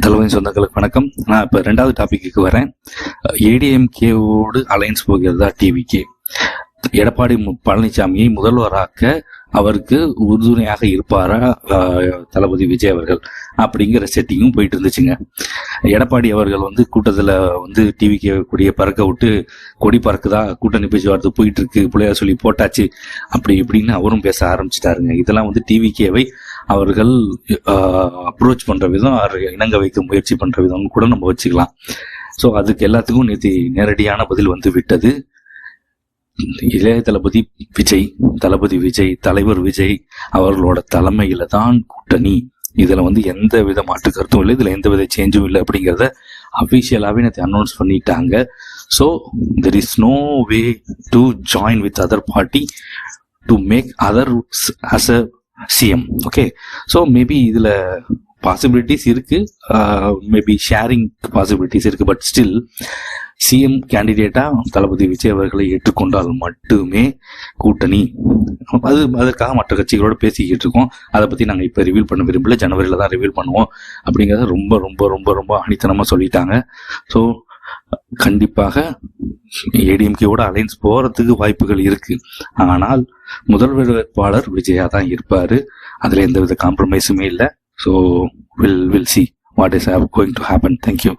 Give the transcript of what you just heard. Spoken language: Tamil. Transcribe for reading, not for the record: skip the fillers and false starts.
தளபதி சொந்தங்களுக்கு வணக்கம். நான் இப்போ 2வது டாபிக்கு வரேன். ஏடிஎம்கேவோடு அலைன்ஸ் போகிறதா டிவிகே? எடப்பாடி பழனிசாமியை முதல்வராக்க அவருக்கு உறுதுணையாக இருப்பாரா தளபதி விஜய் அவர்கள் அப்படிங்கிற செட்டிங்கும் போயிட்டு இருந்துச்சுங்க. எடப்பாடி அவர்கள் கூட்டத்தில் டிவிக்கு கூடிய பறக்க விட்டு கொடி பறக்குதா, கூட்டணி பேச்சுவார்த்தை போயிட்டு இருக்கு, பிள்ளையார் சொல்லி போட்டாச்சு அப்படி இப்படின்னு அவரும் பேச ஆரம்பிச்சிட்டாருங்க. இதெல்லாம் டிவிகேவை அவர்கள் அப்ரோச் பண்ற விதம், இணங்க வைக்க முயற்சி பண்ற விதம் கூட நம்ம வச்சுக்கலாம். ஸோ அதுக்கு எல்லாத்துக்கும் நேரடியான பதில் விட்டது. இளைய தளபதி விஜய், தலைவர் விஜய் அவர்களோட தலைமையில தான் கூட்டணி. இதுல எந்த வித மாற்று கருத்தும் இல்லை, இதுல எந்த வித சேஞ்சும் இல்லை அப்படிங்கிறத அபிஷியலாவே அனௌன்ஸ் பண்ணிட்டாங்க. So there is no way to join with other party to make other as a CM. Okay, so maybe இதுல பாசிபிலிட்டிஸ் இருக்கு, மேபி ஷேரிங் பாசிபிலிட்டிஸ் இருக்கு. பட் ஸ்டில் சிஎம் கேண்டிடேட்டா தளபதி விஜய் அவர்களை ஏற்றுக்கொண்டால் மட்டுமே கூட்டணி. அதற்காக மற்ற கட்சிகளோட பேசிக்கிட்டு இருக்கோம். அதை பத்தி நாங்கள் இப்ப ரிவீல் பண்ண விரும்பல, ஜனவரியில தான் ரிவீல் பண்ணுவோம் அப்படிங்கிறத ரொம்ப ரொம்ப ரொம்ப ரொம்ப அணித்தனமா சொல்லிட்டாங்க. ஸோ கண்டிப்பாக ஏடிஎம்கேவோட அலைன்ஸ் போறதுக்கு வாய்ப்புகள் இருக்கு. ஆனால் முதல்வர் வேட்பாளர் விஜயா தான் இருப்பாரு, அதுல எந்தவித காம்ப்ரமைஸுமே இல்லை. So we'll see what is going to happen. Thank you.